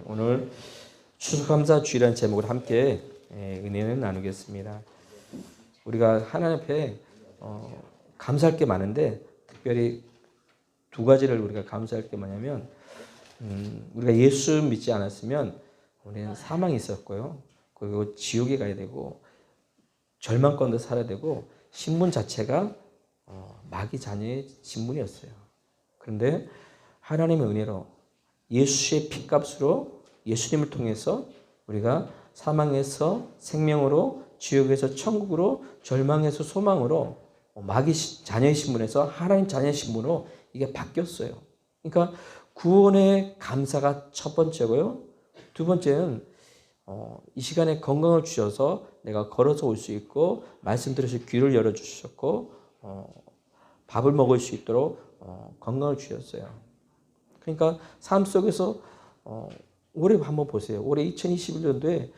오늘 추수감사 주일이라는 제목으로 함께 은혜를 나누겠습니다. 우리가 하나님 앞에 감사할 게 많은데 특별히 두 가지를 우리가 감사할 게 뭐냐면 우리가 예수 믿지 않았으면 우리는 사망이 있었고요. 그리고 지옥에 가야 되고 절망 가운데 살아야 되고 신분 자체가 마귀 자녀의 신분이었어요. 그런데 하나님의 은혜로 예수의 피값으로 예수님을 통해서 우리가 사망에서 생명으로 지옥에서 천국으로 절망에서 소망으로 마귀 자녀의 신분에서 하나님 자녀의 신분으로 이게 바뀌었어요. 그러니까 구원의 감사가 첫 번째고요. 두 번째는 이 시간에 건강을 주셔서 내가 걸어서 올 수 있고 말씀 들으셔서 귀를 열어주셨고 밥을 먹을 수 있도록 건강을 주셨어요. 그러니까 삶 속에서 올해 한번 보세요. 올해 2021년도에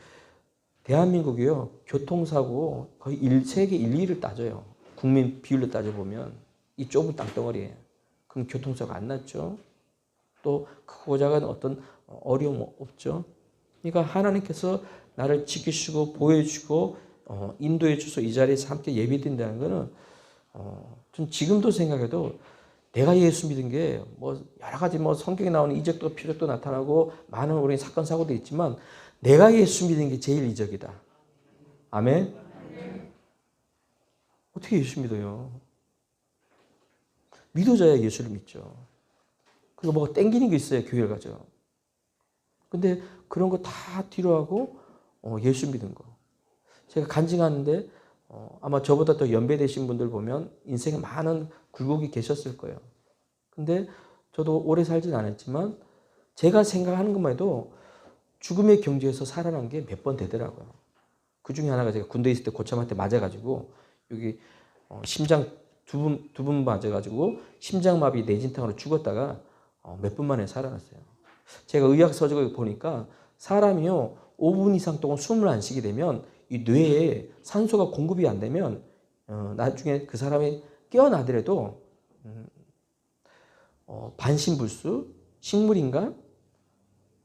대한민국이요 교통사고 거의 세계 1, 2위를 따져요. 국민 비율로 따져보면 이 좁은 땅덩어리에 그럼 교통사고 안 났죠. 또 크고 작은 어떤 어려움 없죠. 그러니까 하나님께서 나를 지키시고 보호해주고 인도해 주셔서 이 자리에서 함께 예배드린다는 것은 전 지금도 생각해도 내가 예수 믿은 게 뭐 여러 가지 뭐 성경에 나오는 이적도 표적도 나타나고 많은 우리 사건 사고도 있지만 내가 예수 믿은 게 제일 이적이다. 아멘. 어떻게 예수 믿어요? 믿어져야 예수를 믿죠. 그리고 뭐가 땡기는 게 있어야 교회를 가죠. 근데 그런 거 다 뒤로 하고 예수 믿은 거. 제가 간증하는데 아마 저보다 더 연배되신 분들 보면 인생에 많은 굴곡이 계셨을 거예요. 근데 저도 오래 살진 않았지만 제가 생각하는 것만 해도 죽음의 경지에서 살아난 게 몇 번 되더라고요. 그 중에 하나가 제가 군대에 있을 때 고참한테 맞아가지고 여기 심장 두 분 맞아가지고 심장마비 내진탕으로 죽었다가 몇 분 만에 살아났어요. 제가 의학 서적을 보니까 사람이요 5분 이상 동안 숨을 안 쉬게 되면 이 뇌에 산소가 공급이 안 되면 나중에 그 사람이 깨어나더라도 반신불수, 식물인간,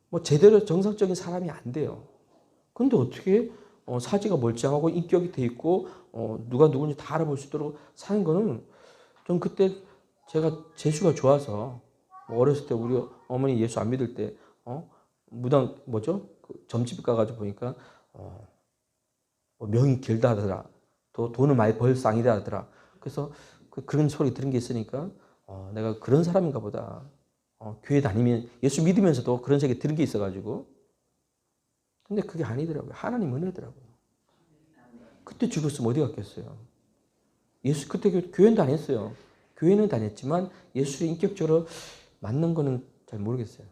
뭐 제대로 정상적인 사람이 안 돼요. 근데 어떻게 사지가 멀쩡하고 인격이 돼 있고 누가 누군지 다 알아볼 수 있도록 사는 거는 전 그때 제가 재수가 좋아서 어렸을 때 우리 어머니 예수 안 믿을 때 무당 뭐죠? 그 점집 가가지고 보니까 명이 길다 하더라. 또 돈을 많이 벌 쌍이다 하더라. 그래서 그런 소리 들은 게 있으니까 내가 그런 사람인가 보다. 교회 다니면 예수 믿으면서도 그런 소리 들은 게 있어가지고. 근데 그게 아니더라고요. 하나님 은혜더라고요. 그때 죽었으면 어디 갔겠어요. 예수 그때 교회는 다녔어요. 교회는 다녔지만 예수를 인격적으로 만난 거는 잘 모르겠어요.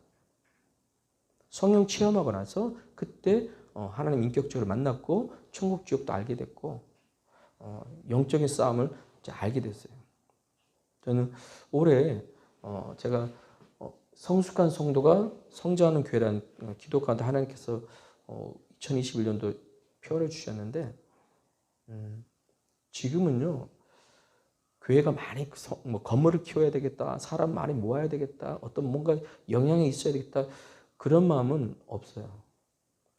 성령 체험하고 나서 그때 하나님 인격적으로 만났고 천국 지옥도 알게 됐고 영적인 싸움을 이제 알게 됐어요. 저는 올해 제가 성숙한 성도가 성장하는 교회라는 기도 가운데 하나님께서 2021년도 표를 주셨는데 지금은요 교회가 많이 뭐 건물을 키워야 되겠다, 사람 많이 모아야 되겠다, 어떤 뭔가 영향이 있어야 되겠다 그런 마음은 없어요.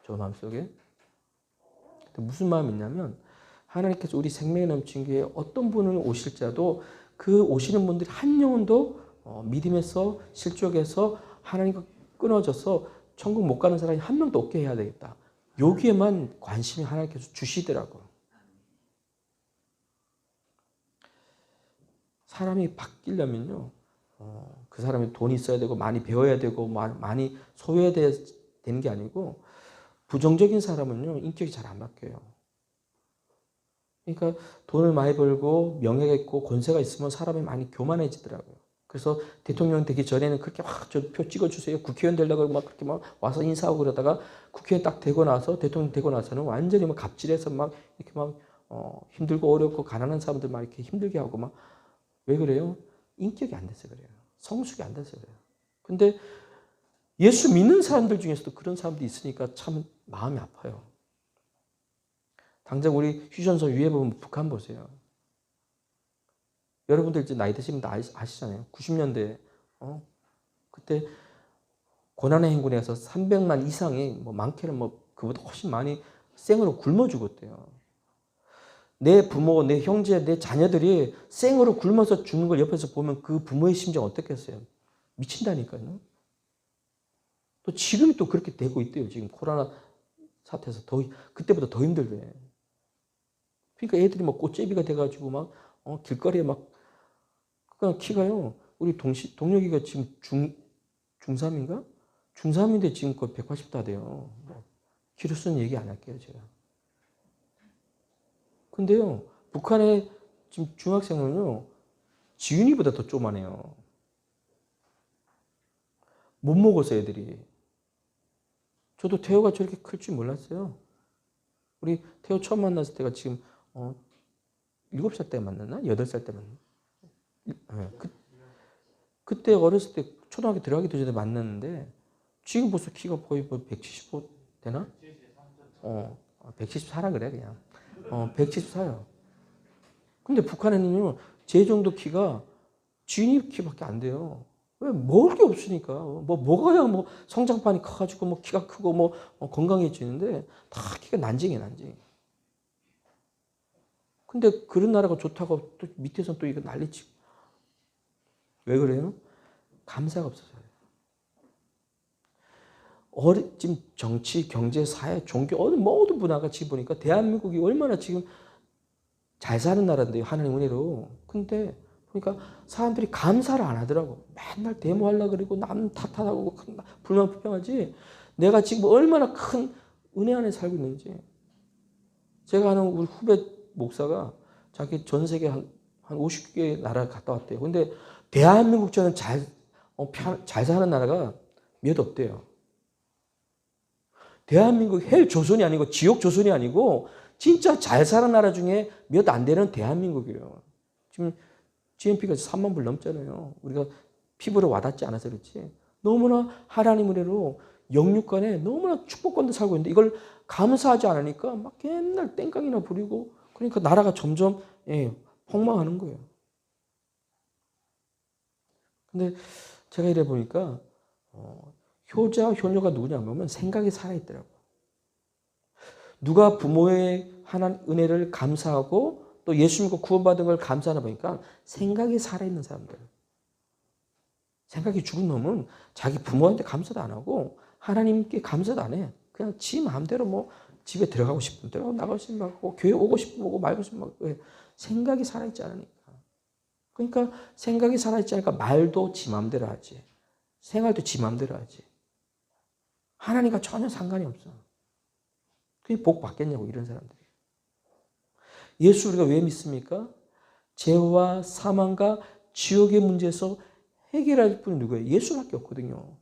저 마음속에. 무슨 마음이 있냐면 하나님께서 우리 생명이 넘친 교회에 어떤 분을 오실지라도 그 오시는 분들이 한 영혼도 믿음에서 실족해서 하나님과 끊어져서 천국 못 가는 사람이 한 명도 없게 해야 되겠다. 여기에만 관심이 하나님께서 주시더라고요. 사람이 바뀌려면요. 그 사람이 돈이 있어야 되고 많이 배워야 되고 많이 소유해야 되는 게 아니고 부정적인 사람은요. 인격이 잘 안 바뀌어요. 그러니까 돈을 많이 벌고 명예가 있고 권세가 있으면 사람이 많이 교만해지더라고요. 그래서 대통령 되기 전에는 그렇게 막 저 표 찍어주세요. 국회의원 되려고 막 그렇게 막 와서 인사하고 그러다가 국회의원 딱 되고 나서 대통령 되고 나서는 완전히 막 갑질해서 막 이렇게 막 힘들고 어렵고 가난한 사람들 막 이렇게 힘들게 하고 막 왜 그래요? 인격이 안 돼서 그래요. 성숙이 안 돼서 그래요. 근데 예수 믿는 사람들 중에서도 그런 사람들이 있으니까 참 마음이 아파요. 당장 우리 휴전소 위에 보면 북한 보세요. 여러분들 이제 나이 드시면 다 아시잖아요. 90년대 그때 고난의 행군에서 300만 이상이 뭐 많게는 뭐 그보다 훨씬 많이 생으로 굶어 죽었대요. 내 부모, 내 형제, 내 자녀들이 생으로 굶어서 죽는 걸 옆에서 보면 그 부모의 심정 어떻겠어요? 미친다니까요. 또 지금이 또 그렇게 되고 있대요. 지금 코로나 사태에서 그때보다 더 힘들대. 그러니까 애들이 막 꽃제비가 돼가지고 막 길거리에 막 그러니까 키가요. 우리 동료기가 지금 중3인가? 중3인데 지금 거의 180 다 돼요. 키로수는 얘기 안 할게요, 제가. 근데요, 북한의 지금 중학생은요, 지윤이보다 더 쪼만해요. 못 먹어서 애들이. 저도 태호가 저렇게 클 줄 몰랐어요. 우리 태호 처음 만났을 때가 지금 7살 때 만났나? 8살 때 만났나? 네, 그때 어렸을 때 초등학교 들어가기도 전에 만났는데 지금 벌써 키가 거의 175 되나? 174라 그래 그냥. 174요. 근데 북한에는요, 제 정도 키가 지인이 키밖에 안 돼요. 왜? 먹을 게 없으니까. 먹어야 뭐 성장판이 커가지고 뭐 키가 크고 뭐 건강해지는데 다 키가 난징해, 난징해. 근데 그런 나라가 좋다고 또 밑에서는 또 이거 난리치고. 왜 그래요? 감사가 없어서요. 지금 정치, 경제, 사회, 종교, 모든 문화가 지금 보니까 대한민국이 얼마나 지금 잘 사는 나라인데요. 하나님 은혜로. 근데 보니까 사람들이 감사를 안 하더라고. 맨날 데모하려고 그러고 남 탓하고 불만 불평하지. 내가 지금 얼마나 큰 은혜 안에 살고 있는지. 제가 아는 우리 후배 목사가 자기 전 세계 한 50개 나라 갔다 왔대요. 근데 대한민국처럼 잘 사는 나라가 몇 없대요. 대한민국 헬 조선이 아니고 지옥 조선이 아니고 진짜 잘 사는 나라 중에 몇 안 되는 대한민국이에요. 지금 GNP가 3만 불 넘잖아요. 우리가 피부로 와닿지 않아서 그렇지. 너무나 하나님 은혜로 영육간에 너무나 축복권도 살고 있는데 이걸 감사하지 않으니까 막 맨날 땡깡이나 부리고 그러니까 나라가 점점 폭망하는 거예요. 근데 제가 이래 보니까 효자, 효녀가 누구냐 하면 생각이 살아있더라고요. 누가 부모의 하나님 은혜를 감사하고 또 예수 믿고 구원받은 걸 감사하나 보니까 생각이 살아있는 사람들. 생각이 죽은 놈은 자기 부모한테 감사도 안 하고 하나님께 감사도 안 해. 그냥 지 마음대로 뭐 집에 들어가고 싶으면 들어가고 나가고 싶으면 나가고 교회 오고 싶으면 오고 말고 싶으면 말고. 왜? 생각이 살아있지 않으니까. 그러니까 생각이 살아있지 않으니까 말도 지 마음대로 하지. 생활도 지 마음대로 하지. 하나님과 전혀 상관이 없어. 그게 복 받겠냐고 이런 사람들이. 예수 우리가 왜 믿습니까? 죄와 사망과 지옥의 문제에서 해결할 분이 누구예요? 예수밖에 없거든요.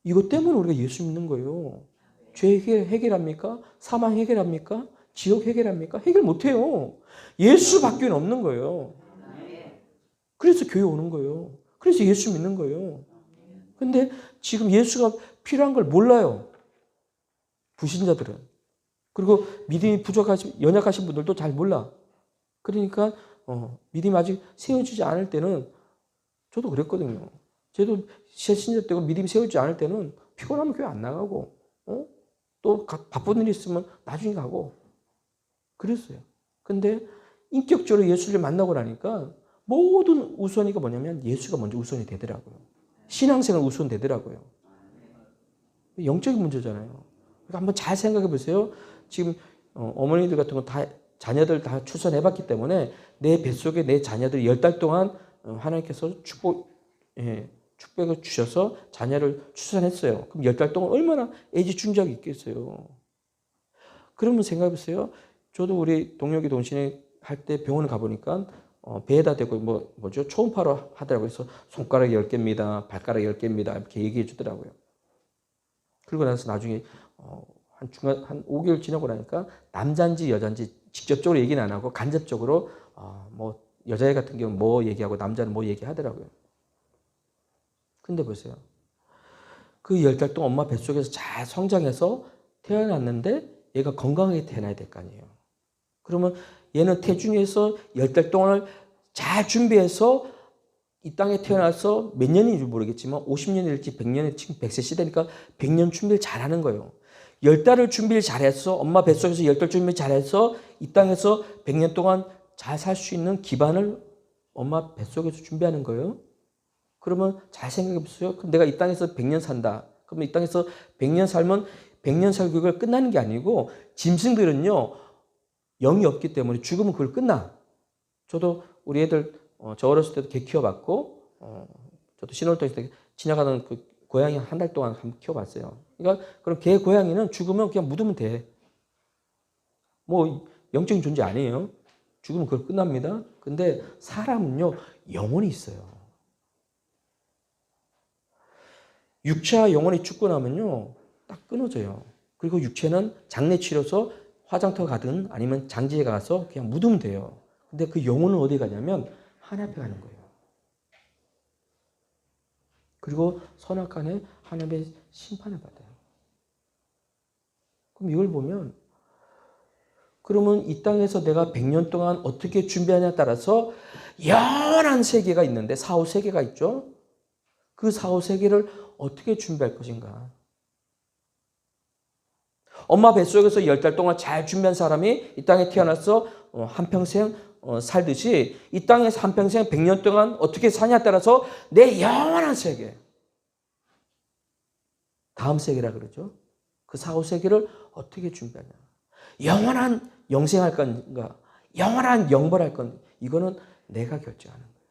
이것 때문에 우리가 예수 믿는 거예요. 죄 해결합니까? 사망 해결합니까? 지옥 해결합니까? 해결 못해요. 예수밖에 없는 거예요. 그래서 교회 오는 거예요. 그래서 예수 믿는 거예요. 근데 지금 예수가 필요한 걸 몰라요. 불신자들은. 그리고 믿음이 연약하신 분들도 잘 몰라. 그러니까 믿음이 아직 세워지지 않을 때는 저도 그랬거든요. 저도 신자 때고 믿음이 세워지지 않을 때는 피곤하면 교회 안 나가고 또 바쁜 일이 있으면 나중에 가고 그랬어요. 근데 인격적으로 예수를 만나고 나니까 모든 우선이가 뭐냐면 예수가 먼저 우선이 되더라고요. 신앙생활 우선 되더라고요. 영적인 문제잖아요. 그러니까 한번 잘 생각해 보세요. 지금 어머니들 같은 거 다 자녀들 다 출산해봤기 때문에 내 뱃속에 내 자녀들 10달 동안 하나님께서 축복을 주셔서 자녀를 출산했어요. 그럼 10달 동안 얼마나 애지중지하게 있겠어요. 그러면 생각해 보세요. 저도 우리 동료기 동신에 할 때 병원을 가보니까 배에다 대고 뭐죠? 초음파로 하더라고요. 그래서 손가락 10개입니다. 발가락 10개입니다. 이렇게 얘기해 주더라고요. 그리고 나서 나중에 한 5개월 지나고 나니까 남자인지 여자인지 직접적으로 얘기는 안 하고 간접적으로 뭐 여자애 같은 경우는 뭐 얘기하고 남자는 뭐 얘기하더라고요. 근데 보세요. 그 10달 동안 엄마 뱃속에서 잘 성장해서 태어났는데 얘가 건강하게 태어나야 될 거 아니에요. 그러면 얘는 태중에서 10달 동안을 잘 준비해서 이 땅에 태어나서 몇 년인지 모르겠지만 50년일지 100년일지 지금 100세 시대니까 100년 준비를 잘하는 거예요. 10달을 준비를 잘해서 엄마 뱃속에서 10달 준비를 잘해서 이 땅에서 100년 동안 잘 살 수 있는 기반을 엄마 뱃속에서 준비하는 거예요. 그러면 잘 생각해 보세요. 그럼 내가 이 땅에서 100년 산다. 그러면 이 땅에서 100년 살면 100년 살기가 끝나는 게 아니고 짐승들은요. 영이 없기 때문에 죽으면 그걸 끝나. 저도 우리 애들 저 어렸을 때도 개 키워봤고 저도 신월동에서 지나가던 그 고양이 한 달 동안 한번 키워봤어요. 그러니까 그럼 개 고양이는 죽으면 그냥 묻으면 돼. 뭐 영적인 존재 아니에요. 죽으면 그걸 끝납니다. 근데 사람은요 영혼이 있어요. 육체와 영혼이 죽고 나면요 딱 끊어져요. 그리고 육체는 장례치료소 화장터 가든 아니면 장지에 가서 그냥 묻으면 돼요. 근데 그 영혼은 어디 가냐면 하나님 앞에 가는 거예요. 그리고 선악간에 하나님의 심판을 받아요. 그럼 이걸 보면 그러면 이 땅에서 내가 100년 동안 어떻게 준비하냐에 따라서 영원한 세계가 있는데 사후 세계가 있죠. 그 사후 세계를 어떻게 준비할 것인가. 엄마 뱃속에서 10달 동안 잘 준비한 사람이 이 땅에 태어나서 한평생 살듯이 이 땅에서 한평생 100년 동안 어떻게 사냐에 따라서 내 영원한 세계, 다음 세계라 그러죠. 그 사후 세계를 어떻게 준비하냐. 영원한 영생할 건가, 영원한 영벌할 건가, 이거는 내가 결정하는 거예요.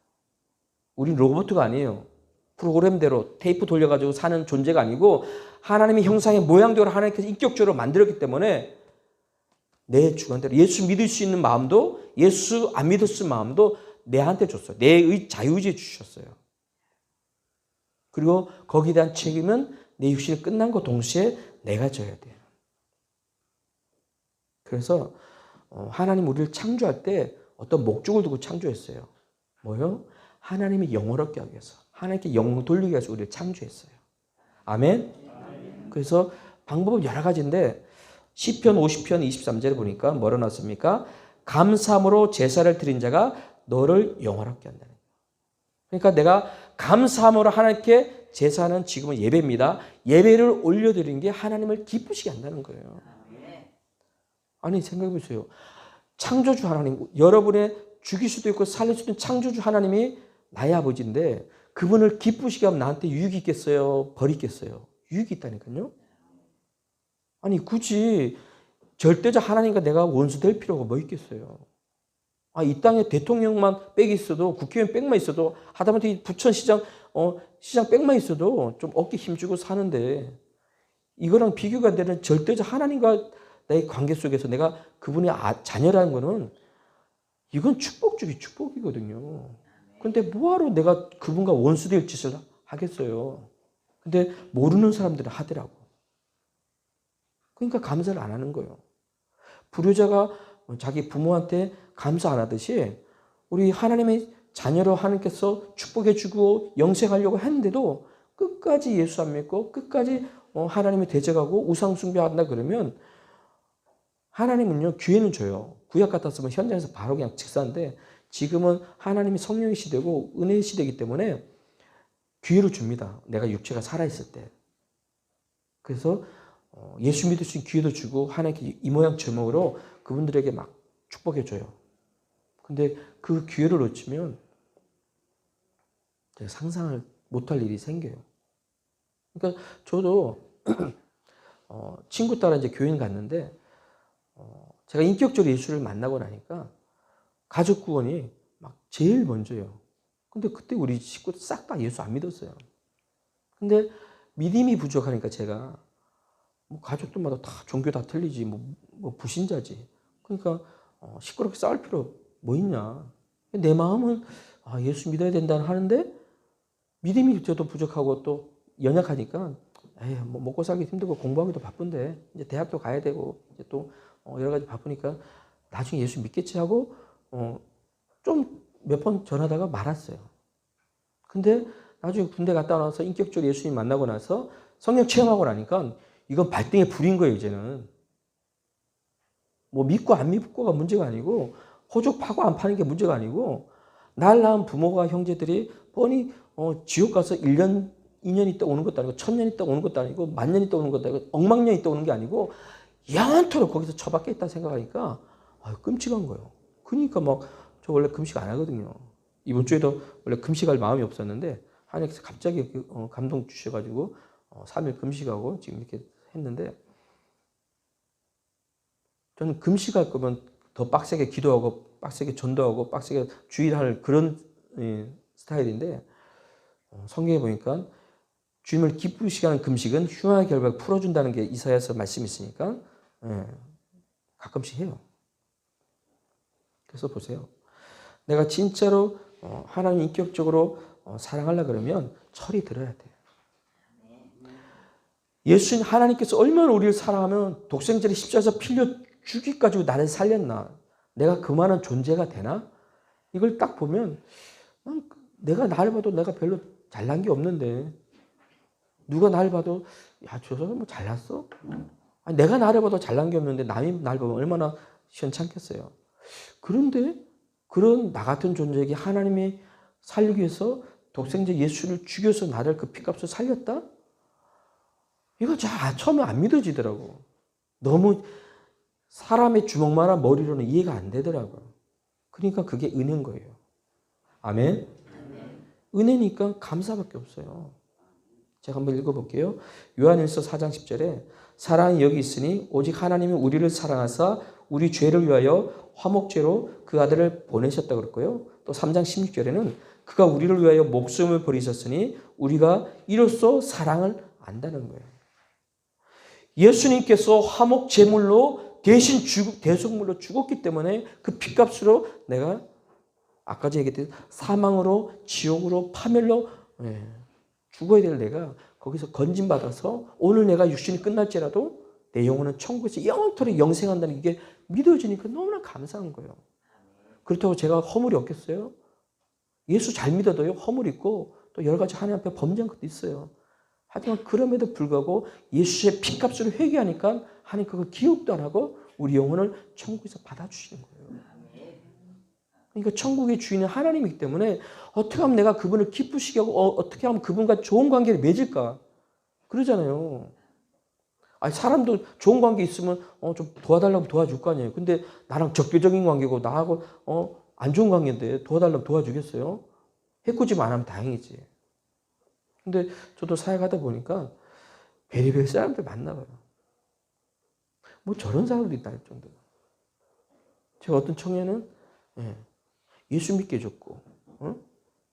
우린 로봇가 아니에요. 프로그램대로 테이프 돌려가지고 사는 존재가 아니고 하나님의 형상의 모양대로 하나님께서 인격적으로 만들었기 때문에 내 주관대로 예수 믿을 수 있는 마음도 예수 안 믿을 수 있는 마음도 내한테 줬어요. 내 자유의지에 주셨어요. 그리고 거기에 대한 책임은 내 육신이 끝난 것 동시에 내가 져야 돼요. 그래서 하나님 우리를 창조할 때 어떤 목적을 두고 창조했어요. 뭐요? 하나님이 영원롭게 하기 위해서, 하나님께 영광 돌리기 위해서 우리를 창조했어요. 아멘? 그래서 방법은 여러 가지인데 시편 50편 23절에 보니까 뭐라 나왔습니까? 감사함으로 제사를 드린 자가 너를 영원롭게 한다는 거예요. 그러니까 내가 감사함으로 하나님께 제사는 지금은 예배입니다. 예배를 올려드리는 게 하나님을 기쁘시게 한다는 거예요. 아니 생각해 보세요. 창조주 하나님, 여러분의 죽일 수도 있고 살릴 수도 있는 창조주 하나님이 나의 아버지인데 그분을 기쁘시게 하면 나한테 유익이 있겠어요? 벌이 있겠어요? 유익이 있다니까요. 아니 굳이 절대적 하나님과 내가 원수 될 필요가 뭐 있겠어요? 이 땅에 대통령만 빽이 있어도 국회의원 빽만 있어도 하다못해 부천시장 시장 빽만 있어도 좀 어깨 힘주고 사는데 이거랑 비교가 안 되는 절대적 하나님과 나의 관계 속에서 내가 그분의 자녀라는 거는 이건 축복 중에 축복이거든요. 근데 뭐하러 내가 그분과 원수될 짓을 하겠어요. 근데 모르는 사람들은 하더라고. 그러니까 감사를 안 하는 거예요. 불효자가 자기 부모한테 감사 안 하듯이 우리 하나님의 자녀로 하나님께서 축복해 주고 영생하려고 했는데도 끝까지 예수 안 믿고 끝까지 하나님을 대적하고 우상 숭배한다 그러면 하나님은요 기회는 줘요. 구약 같았으면 현장에서 바로 그냥 직사인데 지금은 하나님이 성령의 시대고 은혜의 시대이기 때문에 기회를 줍니다. 내가 육체가 살아있을 때. 그래서 예수 믿을 수 있는 기회도 주고 하나님께 이 모양 제목으로 그분들에게 막 축복해 줘요. 근데 그 기회를 놓치면 제가 상상을 못할 일이 생겨요. 그러니까 저도 친구 따라 이제 교인 갔는데 제가 인격적으로 예수를 만나고 나니까 가족 구원이 막 제일 먼저요. 근데 그때 우리 식구들 싹 다 예수 안 믿었어요. 근데 믿음이 부족하니까 제가 뭐 가족들마다 다 종교 다 틀리지 뭐 불신자지. 그러니까 시끄럽게 싸울 필요 뭐 있냐. 내 마음은 예수 믿어야 된다는 하는데 믿음이 저도 부족하고 또 연약하니까 뭐 먹고 살기 힘들고 공부하기도 바쁜데 이제 대학도 가야 되고 이제 또 여러 가지 바쁘니까 나중에 예수 믿겠지 하고 좀 몇 번 전하다가 말았어요. 근데 나중에 군대 갔다 와서 인격적으로 예수님 만나고 나서 성령 체험하고 나니까 이건 발등에 불인 거예요, 이제는. 뭐 믿고 안 믿고가 문제가 아니고 호적 파고 안 파는 게 문제가 아니고 날 낳은 부모가 형제들이 뻔히 지옥 가서 1년, 2년 있다 오는 것도 아니고 1000년 있다 오는 것도 아니고 1000년 있다 오는 것도 아니고 억만년 있다 오는 게 아니고 영원토록 거기서 처박혀 있다 생각하니까 끔찍한 거예요. 그러니까 막 저 원래 금식 안 하거든요. 이번 주에도 원래 금식할 마음이 없었는데 하나님께서 갑자기 감동 주셔가지고 3일 금식하고 지금 이렇게 했는데 저는 금식할 거면 더 빡세게 기도하고 빡세게 전도하고 빡세게 주일할 그런 스타일인데 성경에 보니까 주님을 기쁘시게 하는 금식은 흉한 결박을 풀어준다는 게 이사야서 말씀이 있으니까 가끔씩 해요. 그래서 보세요. 내가 진짜로 하나님 인격적으로 사랑하려고 그러면 철이 들어야 돼요. 예수님 하나님께서 얼마나 우리를 사랑하면 독생자를 십자가에서 필려 죽기까지 나를 살렸나? 내가 그만한 존재가 되나? 이걸 딱 보면 내가 나를 봐도 내가 별로 잘난 게 없는데 누가 나를 봐도 야, 저 사람 뭐 잘났어? 아니, 내가 나를 봐도 잘난 게 없는데 남이 나를 보면 얼마나 시원찮겠어요. 그런데 그런 나 같은 존재에게 하나님이 살리기 위해서 독생자 예수를 죽여서 나를 그 피값을 살렸다? 이거 처음에 안 믿어지더라고. 너무 사람의 주먹만한 머리로는 이해가 안 되더라고요. 그러니까 그게 은혜인 거예요. 아멘? 은혜니까 감사밖에 없어요. 제가 한번 읽어볼게요. 요한일서 4장 10절에 사랑이 여기 있으니 오직 하나님이 우리를 사랑하사 우리 죄를 위하여 화목제로 그 아들을 보내셨다고 그랬고요. 또 3장 16절에는 그가 우리를 위하여 목숨을 버리셨으니 우리가 이로써 사랑을 안다는 거예요. 예수님께서 화목제물로 대신 대속물로 죽었기 때문에 그 피값으로 내가 아까 전에 얘기했듯이 사망으로 지옥으로 파멸로 죽어야 될 내가 거기서 건진받아서 오늘 내가 육신이 끝날지라도 내 영혼은 천국에서 영원토록 영생한다는 이게 믿어지니까 너무나 감사한 거예요. 그렇다고 제가 허물이 없겠어요? 예수 잘 믿어도요 허물 있고 또 여러 가지 하나님 앞에 범죄한 것도 있어요. 하지만 그럼에도 불구하고 예수의 피값으로 회개하니까 하나님 그거 기억도 안 하고 우리 영혼을 천국에서 받아주시는 거예요. 그러니까 천국의 주인은 하나님이기 때문에 어떻게 하면 내가 그분을 기쁘시게 하고 어떻게 하면 그분과 좋은 관계를 맺을까? 그러잖아요. 아니, 사람도 좋은 관계 있으면 좀 도와달라고 도와줄 거 아니에요. 근데 나랑 적대적인 관계고 나하고 안 좋은 관계인데 도와달라고 도와주겠어요? 해코지만 안 하면 다행이지. 근데 저도 사역하다 보니까 별의별 사람들 만나봐요. 뭐 저런 사람도 있다 할 정도로. 제가 어떤 청년은 예수 믿게 해줬고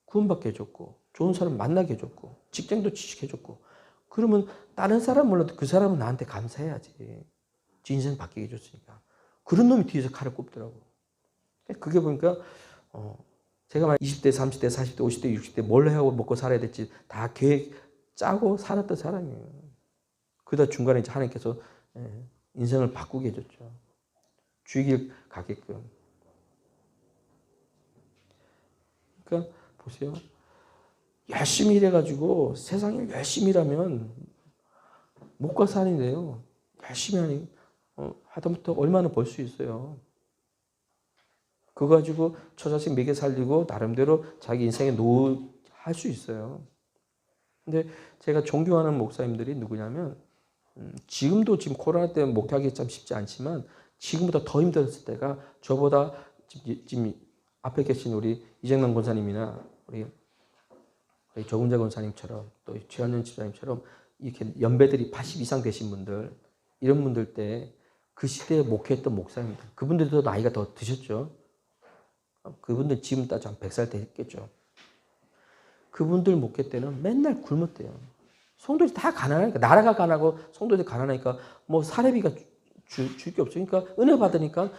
구원받게 해줬고 좋은 사람 만나게 해줬고 직장도 취직해줬고 그러면 다른 사람 몰라도 그 사람은 나한테 감사해야지. 지 인생 바뀌게 해줬으니까. 그런 놈이 뒤에서 칼을 꼽더라고. 그게 보니까 제가 만 20대, 30대, 40대, 50대, 60대 뭘 하고 먹고 살아야 될지 다 계획 짜고 살았던 사람이에요. 그러다 중간에 이제 하나님께서 인생을 바꾸게 해줬죠. 주길 가게끔. 그러니까 보세요. 열심히 일해가지고 세상에 열심히 일하면 목과 살인데요. 열심히 하다못해 얼마나 벌 수 있어요. 그거 가지고 처자식 먹여 살리고 나름대로 자기 인생에 노할 수 있어요. 근데 제가 존경하는 목사님들이 누구냐면 지금도 지금 코로나 때문에 목회하기 참 쉽지 않지만 지금보다 더 힘들었을 때가 저보다 지금 앞에 계신 우리 이정남 권사님이나 우리 조은자 권사님처럼 또 최현현 집사님처럼 이렇게 연배들이 80 이상 되신 분들 이런 분들 때 그 시대에 목회했던 목사님들 그분들도 나이가 더 드셨죠. 그분들 지금 따지면 100살 됐겠죠. 그분들 목회 때는 맨날 굶었대요. 성도들이 다 가난하니까 나라가 가난하고 성도들이 가난하니까 뭐 사례비가 줄 게 없으니까 은혜 받으니까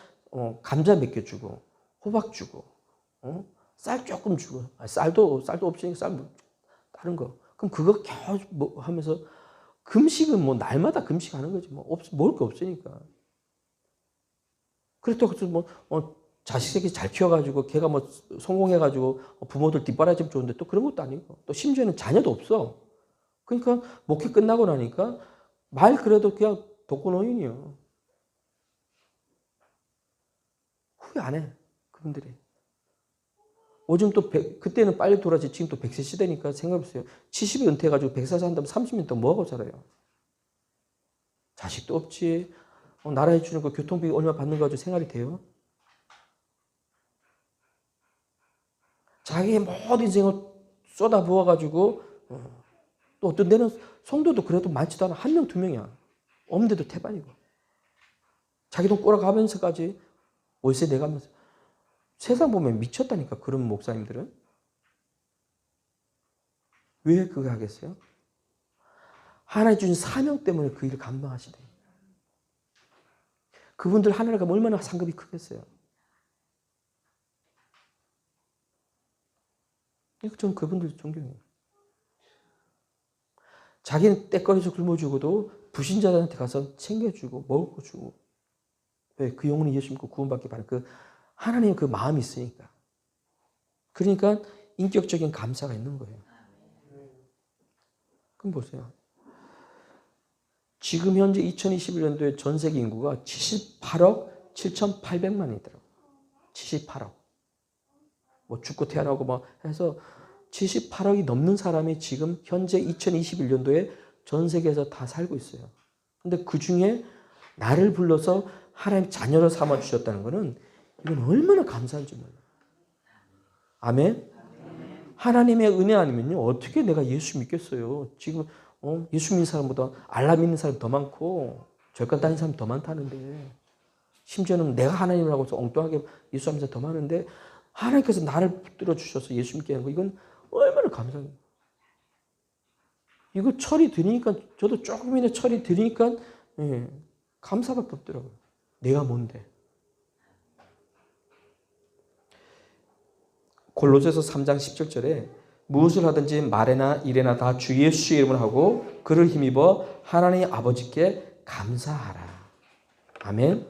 감자 몇 개 주고 호박 주고 쌀 조금 주고 쌀도 없으니까 쌀 다른 거 그럼 그거 겨우 뭐 하면서 금식은 뭐 날마다 금식하는 거지 뭐 먹을 게 없으니까 그렇다고 뭐 자식 새끼 잘 키워가지고 걔가 뭐 성공해가지고 부모들 뒷바라지면 좋은데 또 그런 것도 아니고 또 심지어는 자녀도 없어. 그러니까 목회 끝나고 나니까 말 그래도 그냥 독거노인이요. 후회 안 해. 그분들이. 요즘 또 그때는 빨리 돌아지 지금 또 100세 시대니까 생각해보세요. 70에 은퇴해가지고 100세 산다면 30년 동안 뭐하고 살아요? 자식도 없지. 나라에 주는 그 교통비 얼마 받는 거 가지고 생활이 돼요? 자기의 모든 인생을 쏟아부어가지고 또 어떤 데는 성도도 그래도 많지도 않아. 1명, 2명이야. 없는데도 태반이고. 자기 돈 꼬라가면서까지 월세 내가면서. 세상 보면 미쳤다니까, 그런 목사님들은. 왜 그거 하겠어요? 하나님 주신 사명 때문에 그 일을 감당하시대. 그분들 하늘에 가면 얼마나 상급이 크겠어요. 전 그분들 존경해요. 자기는 떼거리에서 굶어 죽어도 불신자들한테 가서 챙겨주고 먹을 거 주고. 왜? 그 영혼이 예수 믿고 구원받기 바라는 그 하나님의 그 마음이 있으니까. 그러니까 인격적인 감사가 있는 거예요. 그럼 보세요. 지금 현재 2021년도에 전 세계 인구가 78억 7,800만이더라고요. 78억. 뭐 죽고 태어나고 뭐 해서 78억이 넘는 사람이 지금 현재 2021년도에 전 세계에서 다 살고 있어요. 근데 그 중에 나를 불러서 하나님 자녀로 삼아 주셨다는 것은 이건 얼마나 감사한지 몰라요. 아멘? 하나님의 은혜 아니면요, 어떻게 내가 예수 믿겠어요? 지금 예수 믿는 사람보다 알라 믿는 사람이 더 많고 절간 다니는 사람이 더 많다는데, 심지어는 내가 하나님이라고 해서 엉뚱하게 예수 하면서 더 많은데 하나님께서 나를 붙들어 주셔서 예수 믿게 하는 거, 이건 얼마나 감사해요. 이거 철이 들으니까, 저도 조금이나 철이 들으니까 감사밖에 없더라고요. 내가 뭔데. 골로새서 3장 17절에 무엇을 하든지 말에나 일에나 다 주 예수의 이름을 하고 그를 힘입어 하나님 아버지께 감사하라. 아멘.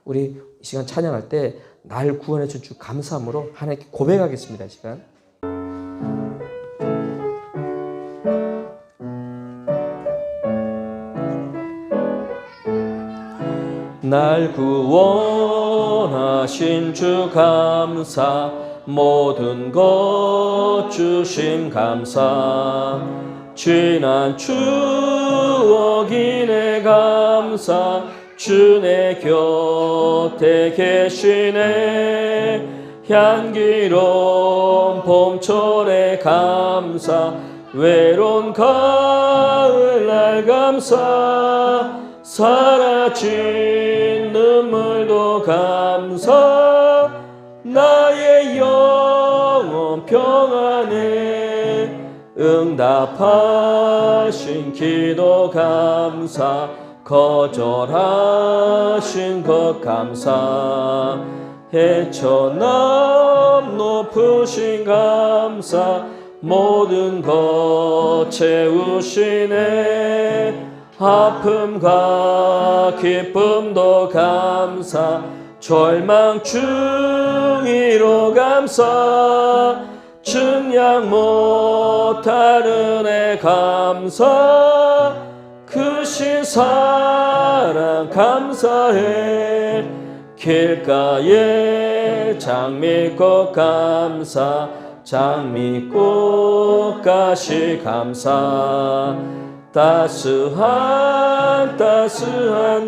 우리 이 시간 찬양할 때 날 구원해 준 주 감사함으로 하나님께 고백하겠습니다. 이 시간. 날 구원하신 주 감사, 모든 것 주심 감사, 지난 추억이네 감사, 주 내 곁에 계시네, 향기로운 봄철에 감사, 외로운 가을날 감사, 사라진 눈물도 감사, 나의 영혼 평안에 응답하신 기도 감사, 거절하신 것 감사, 헤쳐남 높으신 감사, 모든 것 채우시네, 아픔과 기쁨도 감사, 절망 중이로 감사, 증량 못할 은혜 감사, 크신 사랑 감사해, 길가에 장미꽃 감사, 장미꽃가시 감사, 따스한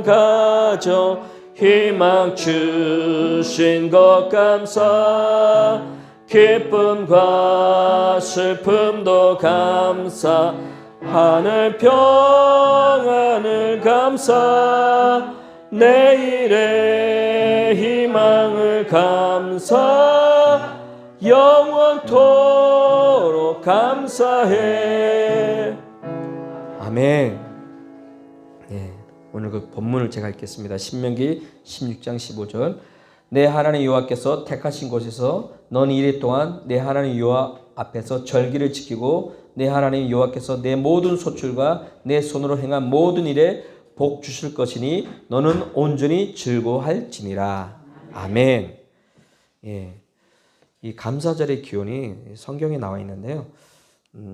가정 희망 주신 것 감사, 기쁨과 슬픔도 감사, 하늘 평안을 감사, 내일의 희망을 감사, 영원토록 감사해. 아멘. 예, 오늘 그 본문을 제가 읽겠습니다. 신명기 16장 15절. 내 하나님 여호와께서 택하신 곳에서 넌 이래 동안 내 하나님 여호와 앞에서 절기를 지키고 내 하나님 여호와께서 내 모든 소출과 내 손으로 행한 모든 일에 복 주실 것이니 너는 온전히 즐거워할지니라. 아멘. 예, 이 감사절의 기원이 성경에 나와 있는데요.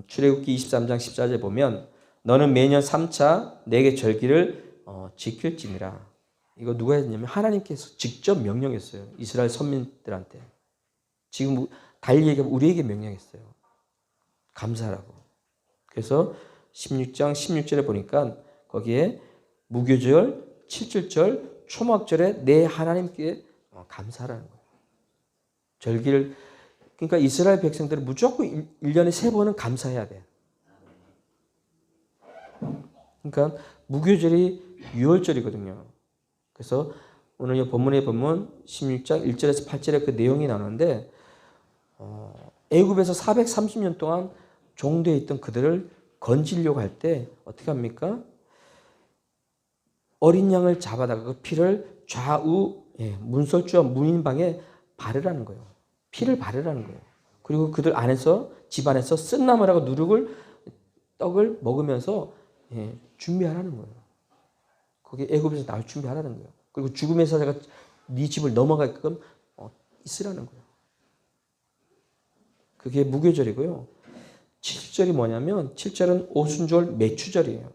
출애굽기 23장 14절에 보면 너는 매년 3차 내게 절기를 지킬지니라. 이거 누가 했냐면 하나님께서 직접 명령했어요. 이스라엘 선민들한테. 지금 달리 얘기하면 우리에게 명령했어요. 감사하라고. 그래서 16장 16절에 보니까 거기에 무교절, 칠칠절, 초막절에 내 하나님께 감사하라는 거예요. 절기를 그러니까 이스라엘 백성들은 무조건 1년에 3번은 감사해야 돼. 그러니까 무교절이 6월절이거든요. 그래서 오늘 이 본문의 본문 16장 1절에서 8절에 그 내용이 나오는데 애굽에서 430년 동안 종되어 있던 그들을 건지려고 할 때 어떻게 합니까? 어린 양을 잡아다가 그 피를 좌우 문설주와 문인방에 바르라는 거예요. 피를 바르라는 거예요. 그리고 그들 안에서 집안에서 쓴나물하고 누룩을 떡을 먹으면서 준비하라는 거예요. 거기 애굽에서 나올 준비하라는 거예요. 그리고 죽음의 사자가 네 집을 넘어가게끔 있으라는 거예요. 그게 무교절이고요. 7절이 뭐냐면 7절은 오순절 매추절이에요.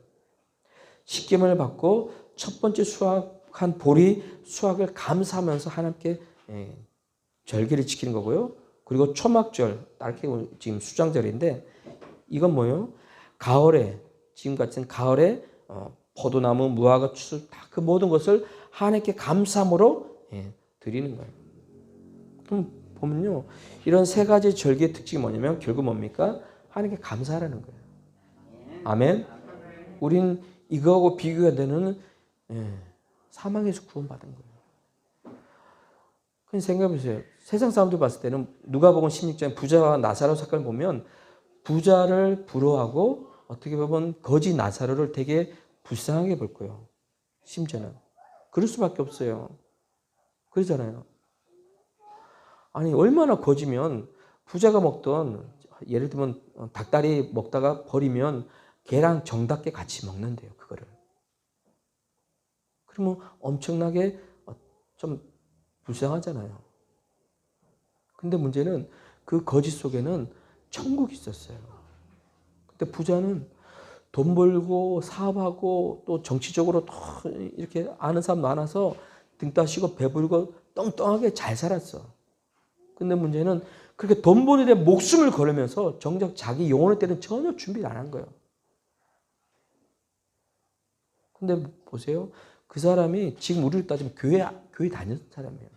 십계명을 받고 첫 번째 수확한 보리 수확을 감사하면서 하나님께 절기를 지키는 거고요. 그리고 초막절, 딸기 지금 수장절인데 이건 뭐예요? 가을에 지금 같은 가을에 포도나무, 무화과, 추수 다 그 모든 것을 하나님께 감사함으로 드리는 거예요. 그럼 보면요, 이런 세 가지 절기의 특징이 뭐냐면 결국 뭡니까? 하나님께 감사하라는 거예요. 아멘. 우린 이거하고 비교가 되는 사망에서 구원받은 거예요. 그냥 생각해 보세요. 세상 사람들 봤을 때는 누가복음 16장 부자와 나사로 사건을 보면 부자를 부러워하고 어떻게 보면 거지 나사로를 되게 불쌍하게 볼 거예요. 심지어는 그럴 수밖에 없어요. 그러잖아요. 아니 얼마나 거지면 부자가 먹던 예를 들면 닭다리 먹다가 버리면 걔랑 정답게 같이 먹는데요. 그거를. 그러면 엄청나게 좀 불쌍하잖아요. 근데 문제는 그 거지 속에는 천국이 있었어요. 근데 부자는 돈 벌고 사업하고 또 정치적으로 또 이렇게 아는 사람 많아서 등 따시고 배부르고 떵떵하게 잘 살았어. 근데 문제는 그렇게 돈 버는 데 목숨을 걸으면서 정작 자기 영혼의 때는 전혀 준비를 안 한 거예요. 근데 보세요. 그 사람이 지금 우리를 따지면 교회 다녔던 사람이에요.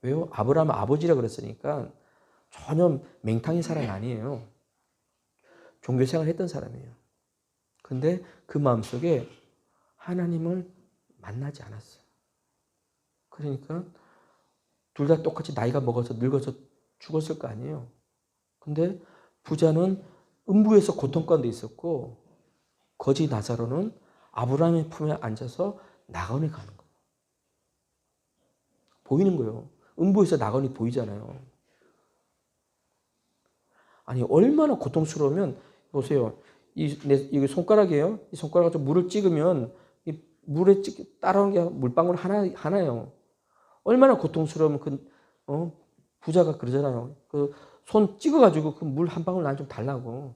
왜요? 아브라함 아버지라 그랬으니까 전혀 맹탕인 사람이 아니에요. 종교생활 했던 사람이에요. 근데 그 마음속에 하나님을 만나지 않았어요. 그러니까 둘 다 똑같이 나이가 먹어서 늙어서 죽었을 거 아니에요. 근데 부자는 음부에서 고통 가운데 있었고 거지 나사로는 아브라함의 품에 앉아서 나가온에 가는 거예요. 보이는 거예요. 음부에서 나가온이 보이잖아요. 아니 얼마나 고통스러우면 보세요. 이게 손가락이에요. 이 손가락을 좀 물을 찍으면 이 물에 따라오는 게 물방울 하나예요. 얼마나 고통스러우면 부자가 그러잖아요. 그 손 찍어가지고 그 물 한 방울 난 좀 달라고.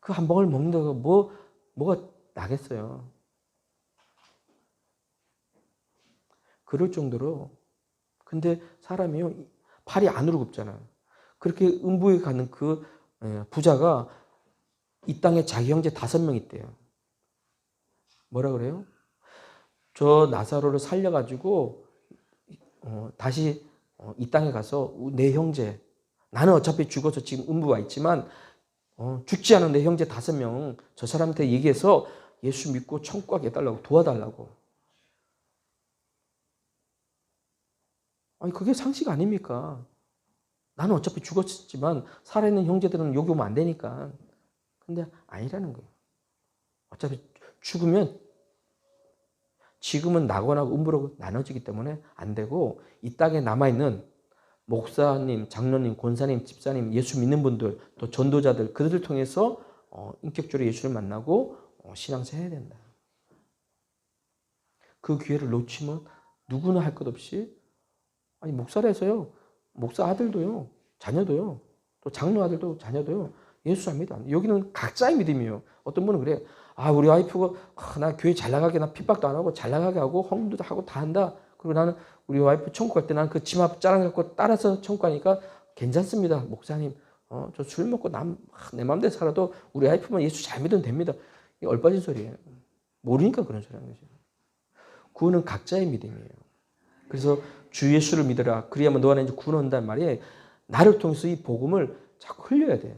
그 한 방울 먹는다고 뭐가 나겠어요. 그럴 정도로. 근데 사람이요 팔이 안으로 굽잖아요. 그렇게 음부에 가는 그 부자가 이 땅에 자기 형제 5명 있대요. 뭐라 그래요? 저 나사로를 살려가지고 다시 이 땅에 가서 내 형제, 나는 어차피 죽어서 지금 음부 와 있지만 죽지 않은 내 형제 5명 저 사람한테 얘기해서 예수 믿고 천국 가게 해달라고 도와달라고. 아니 그게 상식 아닙니까? 나는 어차피 죽었지만 살아있는 형제들은 여기 오면 안 되니까. 근데 아니라는 거예요. 어차피 죽으면 지금은 낙원하고 음부로 나눠지기 때문에 안 되고 이 땅에 남아있는 목사님, 장로님, 권사님, 집사님, 예수 믿는 분들, 또 전도자들 그들을 통해서 인격적으로 예수를 만나고 신앙생활 해야 된다. 그 기회를 놓치면 누구나 할 것 없이 아니 목사라서요. 목사 아들도요. 자녀도요. 또 장로 아들도 자녀도요. 예수 안 믿어. 여기는 각자의 믿음이에요. 어떤 분은 그래. 아 우리 와이프가 나 교회 잘 나가게 나 핍박도 안 하고 잘 나가게 하고 헌금도 하고 다 한다. 그리고 나는 우리 와이프 천국 갈 때 나는 그 치마 자랑 갖고 따라서 천국 가니까 괜찮습니다. 목사님, 저 술 먹고 내 마음대로 살아도 우리 와이프만 예수 잘 믿으면 됩니다. 이게 얼빠진 소리예요. 모르니까 그런 소리 하는 거죠. 구원은 각자의 믿음이에요. 그래서 주 예수를 믿어라. 그래야만 너 안에 구원한단 말이에요. 나를 통해서 이 복음을 자꾸 흘려야 돼요.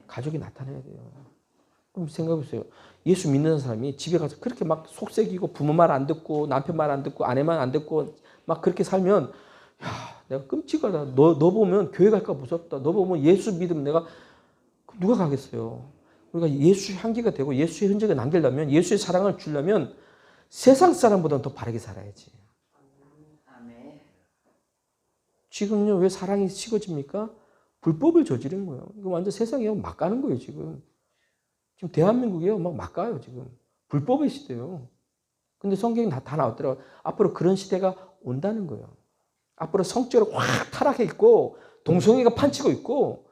가족이 나타나야 돼요. 그럼 생각해보세요. 예수 믿는 사람이 집에 가서 그렇게 막 속색이고 부모 말 안 듣고 남편 말 안 듣고 아내 말 안 듣고 막 그렇게 살면 야, 내가 끔찍하다. 너 보면 교회 갈까 무섭다. 너 보면 예수 믿으면 내가 누가 가겠어요. 우리가 예수 향기가 되고 예수의 흔적을 남기려면 예수의 사랑을 주려면 세상 사람보다는 더 바르게 살아야지. 지금요 왜 사랑이 식어집니까? 불법을 저지른 거예요. 이거 완전 세상에 막 가는 거예요 지금. 지금 대한민국이요 막 가요 지금. 불법의 시대예요. 근데 성경이 다 나왔더라고요. 앞으로 그런 시대가 온다는 거예요. 앞으로 성적으로 확 타락해 있고 동성애가 판치고 있고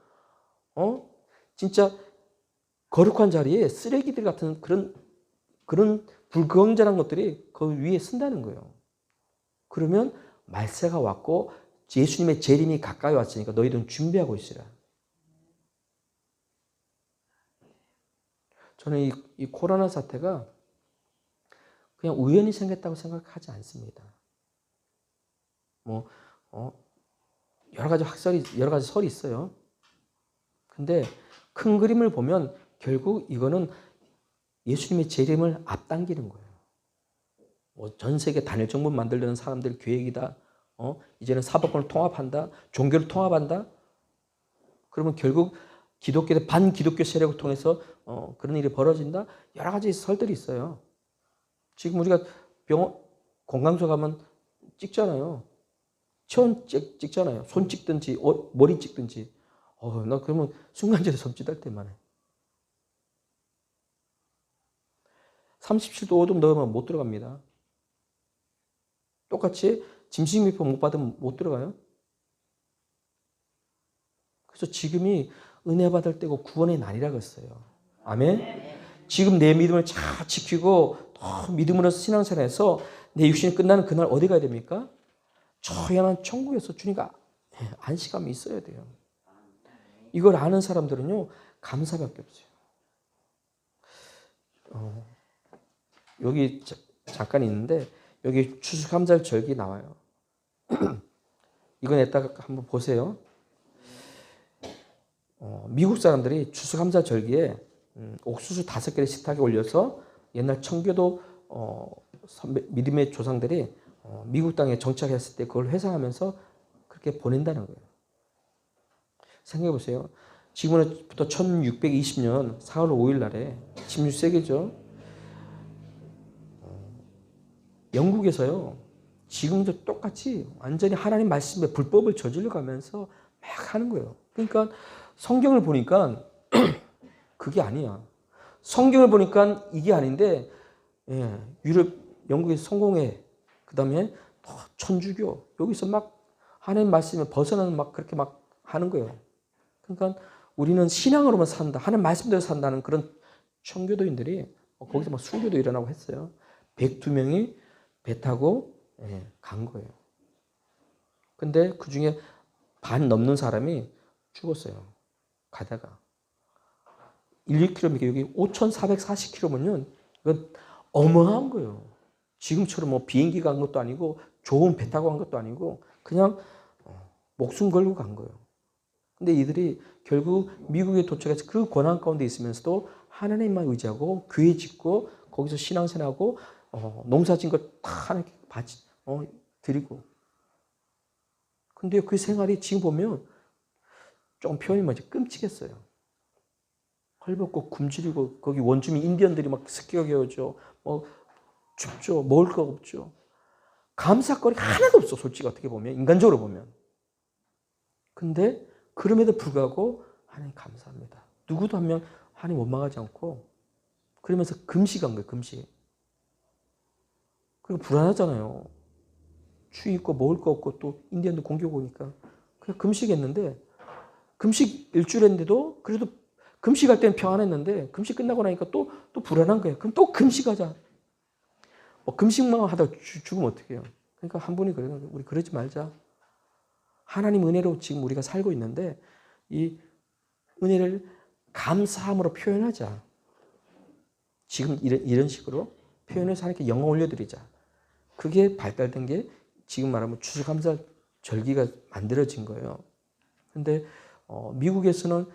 진짜 거룩한 자리에 쓰레기들 같은 그런 불경전한 것들이 그 위에 쓴다는 거예요. 그러면 말세가 왔고 예수님의 재림이 가까이 왔으니까 너희들은 준비하고 있으라. 저는 이 코로나 사태가 그냥 우연히 생겼다고 생각하지 않습니다. 여러 가지 설이 있어요. 근데 큰 그림을 보면 결국 이거는 예수님의 재림을 앞당기는 거예요. 전 세계 단일 정부 만들려는 사람들 계획이다. 이제는 사법권을 통합한다. 종교를 통합한다. 그러면 결국 기독교의 반기독교 세력을 통해서 그런 일이 벌어진다. 여러 가지 설들이 있어요. 지금 우리가 건강소 가면 찍잖아요. 체온 찍잖아요. 손 찍든지 머리 찍든지. 나 그러면 순간적으로 섬찟할 때만 해. 37도 오줌 넣으면 못 들어갑니다. 똑같이 짐승미표 못 받으면 못 들어가요. 그래서 지금이 은혜 받을 때고 구원의 날이라고 했어요. 아멘? 지금 내 믿음을 잘 지키고 믿음으로 신앙생활해서 내 육신이 끝나는 그날 어디 가야 됩니까? 처연한 천국에서 주님과 안식감이 있어야 돼요. 이걸 아는 사람들은요 감사밖에 없어요. 여기 잠깐 있는데 여기 추수감사절 절기 나와요. 이건 이따가 한번 보세요. 미국 사람들이 추수감사 절기에 옥수수 5개를 식탁에 올려서 옛날 청교도 믿음의 조상들이 미국 땅에 정착했을 때 그걸 회상하면서 그렇게 보낸다는 거예요. 생각해 보세요. 지금으로부터 1620년 4월 5일 날에 16세기죠. 영국에서요. 지금도 똑같이 완전히 하나님 말씀에 불법을 저질러 가면서 막 하는 거예요. 그러니까 성경을 보니까 그게 아니야. 성경을 보니까 이게 아닌데 유럽, 영국에서 성공해. 그 다음에 천주교. 여기서 막 하나님 말씀에 벗어나는 막 그렇게 막 하는 거예요. 그러니까 우리는 신앙으로만 산다. 하나님 말씀대로 산다는 그런 청교도인들이 거기서 막 순교도 일어나고 했어요. 102명이 배 타고 간 거예요. 근데 그 중에 반 넘는 사람이 죽었어요. 가다가. 1km, 여기 5,440km면요. 이건 어마어마한 거예요. 지금처럼 뭐 비행기 간 것도 아니고 좋은 배 타고 간 것도 아니고 그냥 목숨 걸고 간 거예요. 근데 이들이 결국 미국에 도착해서 그 고난 가운데 있으면서도 하나님만 의지하고 교회 짓고 거기서 신앙생활하고 농사 지은 거 다 하나님께 드리고. 근데 그 생활이 지금 보면 좀 표현이 뭐지 끔찍했어요. 헐벗고 굶주리고 거기 원주민 인디언들이 막 습격해 오죠. 춥죠. 먹을 거 없죠. 감사거리 하나도 없어. 솔직히 어떻게 보면 인간적으로 보면. 근데 그럼에도 불구하고 하나님 감사합니다. 누구도 한 명 하나님 원망하지 않고 그러면서 금식한 거예요. 금식. 그리고 불안하잖아요. 추위 있고 먹을 거 없고 또 인디언도 공격 오니까 그냥 금식했는데 금식 일주일 했는데도 그래도 금식할 때는 평안했는데 금식 끝나고 나니까 또 불안한 거예요. 그럼 또 금식하자. 금식만 하다 죽으면 어떡해요. 그러니까 한 분이 그러는 거예요. 우리 그러지 말자. 하나님 은혜로 지금 우리가 살고 있는데 이 은혜를 감사함으로 표현하자. 지금 이런 식으로 표현해서 하나님께 영광 올려드리자. 그게 발달된 게 지금 말하면 추수감사 절기가 만들어진 거예요. 근데 미국에서는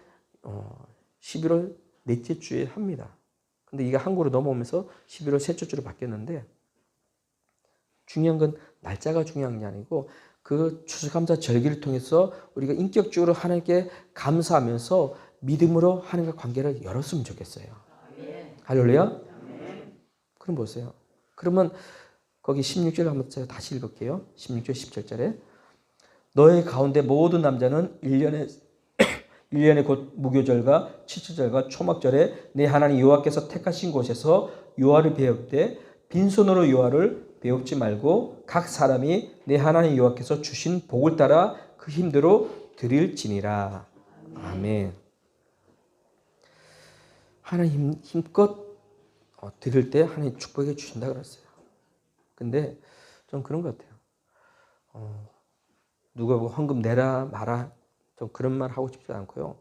11월 넷째 주에 합니다. 근데 이게 한국으로 넘어오면서 11월 셋째 주로 바뀌었는데 중요한 건 날짜가 중요한 게 아니고 그 추수감사 절기를 통해서 우리가 인격적으로 하나님께 감사하면서 믿음으로 하나님과 관계를 열었으면 좋겠어요. 할렐루야? 그럼 보세요. 그러면 거기 16절 한번 제가 다시 읽을게요. 16절 17절에 너희 가운데 모든 남자는 1년에 곧 무교절과 칠칠절과 초막절에 내 하나님 여호와께서 택하신 곳에서 여호와를 배웁되 빈손으로 여호와를 배웁지 말고 각 사람이 내 하나님 여호와께서 주신 복을 따라 그 힘대로 드릴지니라. 아멘. 하나님 힘껏 드릴 때 하나님 축복해 주신다 그랬어요. 근데 좀 그런 것 같아요. 누가 뭐 헌금 내라 마라 좀 그런 말 하고 싶지 않고요.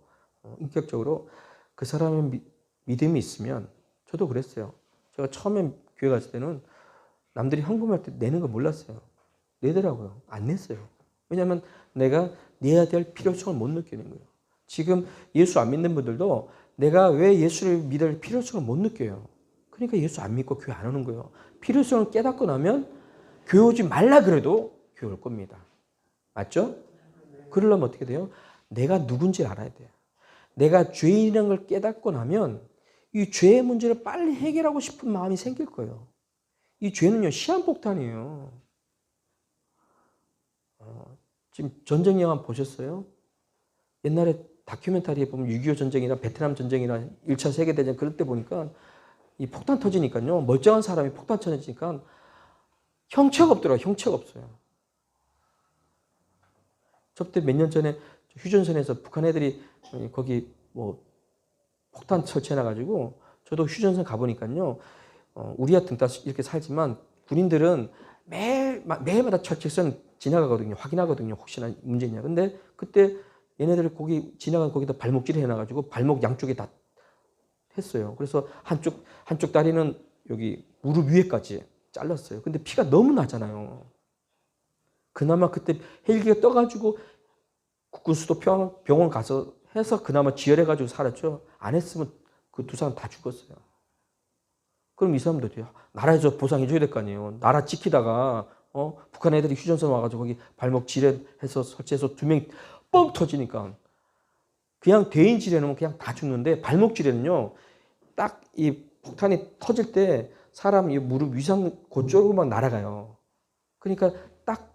인격적으로 그 사람의 믿음이 있으면 저도 그랬어요. 제가 처음에 교회 갔을 때는 남들이 헌금할 때 내는 거 몰랐어요. 내더라고요. 안 냈어요. 왜냐하면 내가 내야 될 필요성을 못 느끼는 거예요. 지금 예수 안 믿는 분들도 내가 왜 예수를 믿을 필요성을 못 느껴요. 그러니까 예수 안 믿고 교회 안 오는 거예요. 필요성을 깨닫고 나면 교회 오지 말라 그래도 교회 올 겁니다. 맞죠? 그러려면 어떻게 돼요? 내가 누군지 알아야 돼요. 내가 죄인이라는 걸 깨닫고 나면 이 죄의 문제를 빨리 해결하고 싶은 마음이 생길 거예요. 이 죄는요, 시한폭탄이에요. 지금 전쟁 영화 보셨어요? 옛날에 다큐멘터리에 보면 6.25 전쟁이나 베트남 전쟁이나 1차 세계대전 그럴 때 보니까 이 폭탄 터지니까요. 멀쩡한 사람이 폭탄 터지니까 형체가 없더라고요. 형체가 없어요. 저때 몇 년 전에 휴전선에서 북한 애들이 거기 뭐 폭탄 설치해놔가지고 저도 휴전선 가보니까요. 우리야 등따 이렇게 살지만 군인들은 매일마다 철책선 지나가거든요. 확인하거든요. 혹시나 문제 있냐. 근데 그때 얘네들 거기 지나간 거기다 발목질 해놔가지고 발목 양쪽에 다 했어요. 그래서 한쪽 다리는 여기 무릎 위에까지 잘랐어요. 근데 피가 너무 나잖아요. 그나마 그때 헬기가 떠가지고 국군수도 병원 가서 해서 그나마 지혈해가지고 살았죠. 안 했으면 그 두 사람 다 죽었어요. 그럼 이 사람들이 나라에서 보상해줘야 될 거 아니에요. 나라 지키다가 북한 애들이 휴전선 와가지고 거기 발목 지뢰해서 설치해서 2명 뻥 터지니까 그냥 대인 지뢰는 그냥 다 죽는데 발목 지뢰는요. 딱 이 폭탄이 터질 때 사람 이 무릎 위상 그쪽으로만 날아가요. 그러니까 딱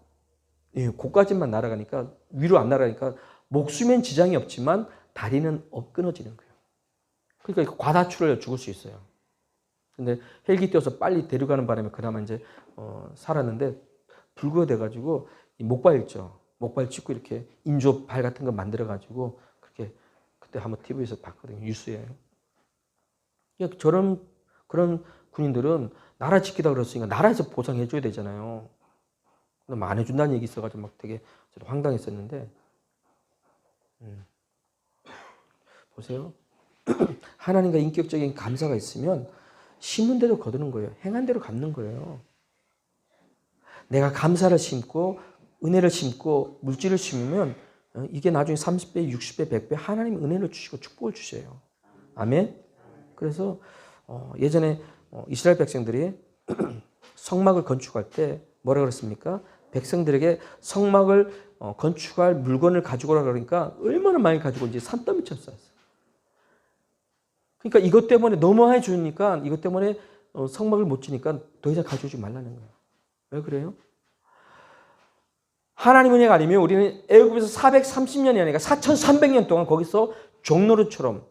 고까지만 날아가니까 위로 안 날아가니까 목숨엔 지장이 없지만 다리는 끊어지는 거예요. 그러니까 과다출혈 죽을 수 있어요. 근데 헬기 띄워서 빨리 데려가는 바람에 그나마 이제 살았는데 불구가 목발 있죠. 목발 찍고 이렇게 인조 발 같은 거 만들어 가지고 그렇게 그때 한번 TV에서 봤거든요. 뉴스에. 그런 군인들은 나라 지키다 그랬으니까 나라에서 보상해 줘야 되잖아요. 근데 안 해준다는 얘기 있어가지고 막 되게 황당했었는데 보세요. 하나님과 인격적인 감사가 있으면 심은 대로 거두는 거예요. 행한 대로 갚는 거예요. 내가 감사를 심고 은혜를 심고 물질을 심으면 이게 나중에 30배, 60배, 100배 하나님 은혜를 주시고 축복을 주셔요. 아멘. 그래서 예전에 이스라엘 백성들이 성막을 건축할 때 뭐라 그랬습니까? 백성들에게 성막을 건축할 물건을 가지고 오라 그러니까 얼마나 많이 가지고 온지 산더미처럼 쌓았어요. 그러니까 이것 때문에 너무 많이 주니까 이것 때문에 성막을 못 지니까 더 이상 가져오지 말라는 거예요. 왜 그래요? 하나님 은혜가 아니면 우리는 애굽에서 430년이 아니라 4,300년 동안 거기서 종노릇처럼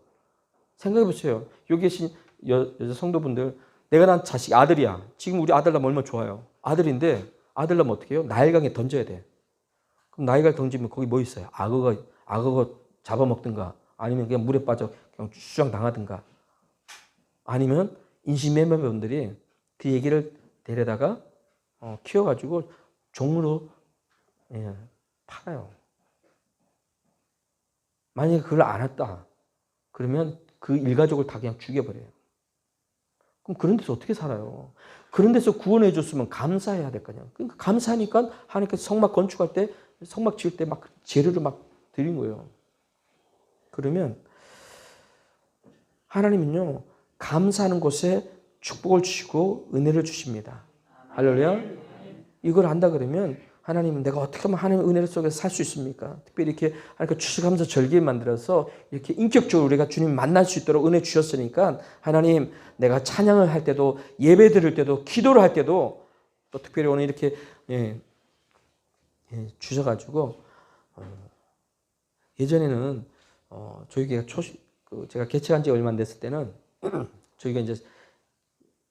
생각해 보세요. 여기 계신 여자 성도분들 내가 난 자식 아들이야. 지금 우리 아들 낳으면 얼마나 좋아요. 아들인데 아들 낳으면 어떻게 해요? 나일강에 던져야 돼. 그럼 나일강에 던지면 거기 뭐 있어요? 악어가 잡아먹든가 아니면 그냥 물에 빠져 그냥 수장 당하든가 아니면 인신매매분들이 그 얘기를 데려다가 키워가지고 종으로 팔아요. 만약에 그걸 안 했다. 그러면 그 일가족을 다 그냥 죽여버려요. 그럼 그런 데서 어떻게 살아요? 그런 데서 구원해 줬으면 감사해야 될 거 아니야. 그러니까 감사하니까 하나님께서 성막 건축할 때, 성막 지을 때 막 재료를 막 드린 거예요. 그러면 하나님은요, 감사하는 곳에 축복을 주시고 은혜를 주십니다. 할렐루야. 이걸 안다 그러면 하나님은 내가 어떻게 하면 하나님의 은혜 속에서 살 수 있습니까? 특별히 이렇게 하나님께 추수감사 절기를 만들어서 이렇게 인격적으로 우리가 주님 만날 수 있도록 은혜 주셨으니까 하나님 내가 찬양을 할 때도 예배 드릴 때도 기도를 할 때도 또 특별히 오늘 이렇게 주셔가지고 예전에는 저희가 제가 개척한 지 얼마 안 됐을 때는 저희가 이제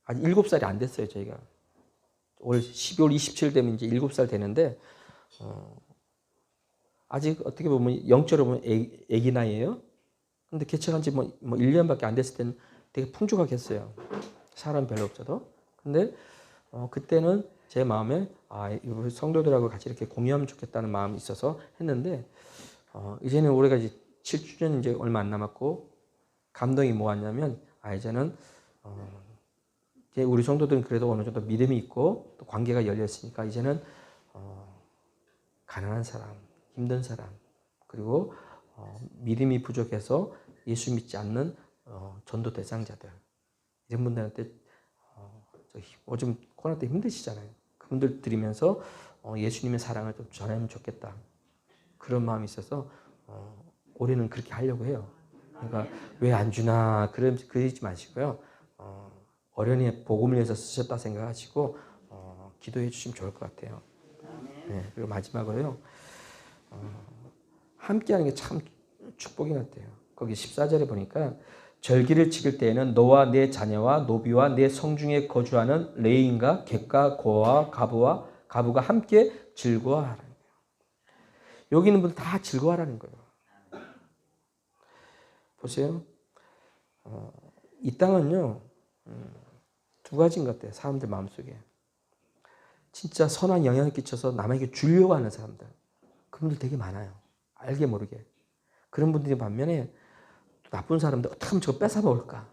아직 7살이 안 됐어요. 저희가 올 12월 27일 되면 이제 7살 되는데 아직 어떻게 보면 영적으로 보면 애기 나이예요. 근데 개척한 지 뭐 1년밖에 안 됐을 때는 되게 풍족하게 했어요. 사람 별로 없어도. 근데 그때는 제 마음에 우리 성도들하고 같이 이렇게 공유하면 좋겠다는 마음이 있어서 했는데 이제는 올해가 이제 7주년 이제 얼마 안 남았고 감동이 뭐였냐면 이제는 이제 우리 성도들은 그래도 어느 정도 믿음이 있고 또 관계가 열려 있으니까 이제는 가난한 사람, 힘든 사람, 그리고 믿음이 부족해서 예수 믿지 않는 전도 대상자들 이런 분들한테 요즘 코로나 때 힘드시잖아요. 그분들 드리면서 예수님의 사랑을 좀 전하면 좋겠다. 그런 마음이 있어서 올해는 그렇게 하려고 해요. 그러니까 왜 안 주나 그러지 마시고요. 어련히 복음을 위해서 쓰셨다 생각하시고 기도해 주시면 좋을 것 같아요. 네, 그리고 마지막으로요. 함께하는 게 참 축복인 것 같아요. 거기 14절에 보니까 절기를 지킬 때에는 너와 내 자녀와 노비와 내 성중에 거주하는 레인과 객과 고와 가부가 함께 즐거워하라는 거예요. 여기 있는 분들 다 즐거워하라는 거예요. 보세요. 이 땅은요. 두 가지인 것 같아요. 사람들 마음속에. 진짜 선한 영향을 끼쳐서 남에게 주려고 하는 사람들. 그분들 되게 많아요. 알게 모르게. 그런 분들이 반면에 나쁜 사람들 어떻게 하면 저거 뺏어 먹을까?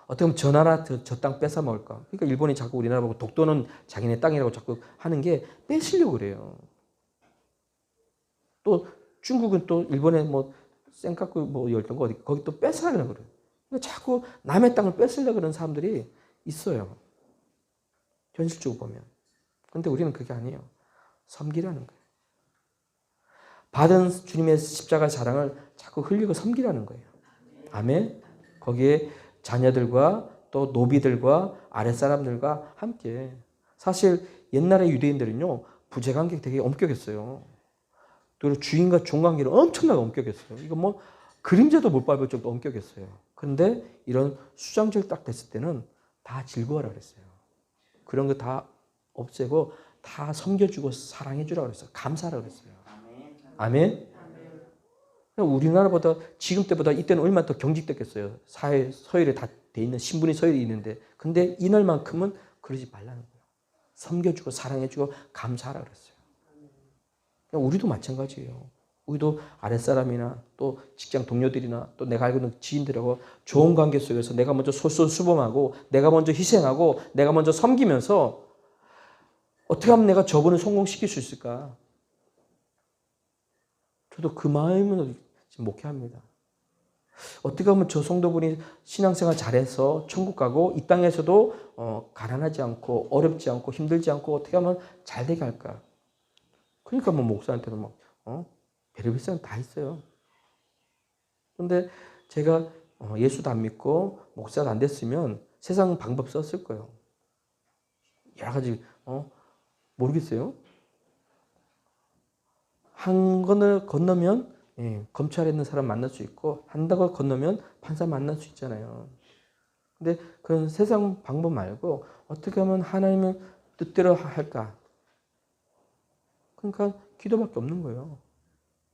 어떻게 하면 저 나라 저 땅 뺏어 먹을까? 그러니까 일본이 자꾸 우리나라 보고 독도는 자기네 땅이라고 자꾸 하는 게 뺏으려고 그래요. 또 중국은 또 일본에 뭐 센카쿠 뭐 열던 거 어디 거기 또 뺏으려고 그래요. 그러니까 자꾸 남의 땅을 뺏으려고 그러는 사람들이 있어요. 현실적으로 보면. 근데 우리는 그게 아니에요. 섬기라는 거예요. 받은 주님의 십자가 사랑을 자꾸 흘리고 섬기라는 거예요. 아멘. 거기에 자녀들과 또 노비들과 아랫사람들과 함께. 사실 옛날의 유대인들은요. 부재관계 되게 엄격했어요. 그리고 주인과 종관계를 엄청나게 엄격했어요. 이거 뭐 그림자도 못 밟을 정도 엄격했어요. 그런데 이런 수장절 딱 됐을 때는 다 즐거워라 그랬어요. 그런 거 다 없애고 다 섬겨주고 사랑해주라고 그랬어요. 감사하라고 그랬어요. 아멘. 우리나라보다 지금 때보다 이때는 얼마나 더 경직됐겠어요. 사회 서열에 다 돼 있는 신분이 서열이 있는데 근데 이날만큼은 그러지 말라는 거예요. 섬겨주고 사랑해주고 감사하라 그랬어요. 우리도 마찬가지예요. 우리도 아랫사람이나 또 직장 동료들이나 또 내가 알고 있는 지인들하고 좋은 관계 속에서 내가 먼저 솔선수범하고 내가 먼저 희생하고 내가 먼저 섬기면서 어떻게 하면 내가 저분을 성공시킬 수 있을까? 저도 그 마음으로 지금 목회합니다. 어떻게 하면 저 성도분이 신앙생활 잘해서 천국 가고 이 땅에서도 가난하지 않고 어렵지 않고 힘들지 않고 어떻게 하면 잘 되게 할까? 그러니까 뭐 목사한테도 막 별의별 생각 다 있어요. 그런데 제가 예수도 안 믿고 목사가 안 됐으면 세상 방법 썼을 거예요. 여러 가지 모르겠어요. 한 건을 건너면 검찰에 있는 사람 만날 수 있고 한다고 건너면 판사 만날 수 있잖아요. 근데 그런 세상 방법 말고 어떻게 하면 하나님의 뜻대로 할까? 그러니까 기도밖에 없는 거예요.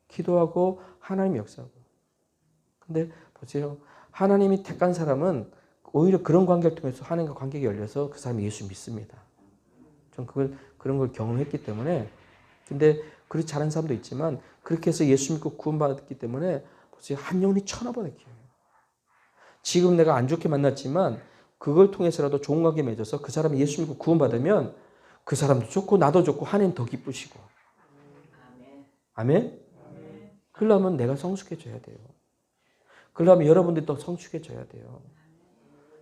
기도하고 하나님 역사하고. 근데 보세요. 하나님이 택한 사람은 오히려 그런 관계를 통해서 하나님과 관계가 열려서 그 사람이 예수 믿습니다. 전 그런 걸 경험했기 때문에. 근데 그렇지 않은 사람도 있지만 그렇게 해서 예수 믿고 구원받았기 때문에 벌써 한 영혼이 천하보다 귀해요. 지금 내가 안 좋게 만났지만 그걸 통해서라도 좋은 관계 맺어서 그 사람이 예수 믿고 구원받으면 그 사람도 좋고 나도 좋고 하나님 더 기쁘시고. 아멘? 그러려면 내가 성숙해져야 돼요. 그러려면 여러분들이 더 성숙해져야 돼요.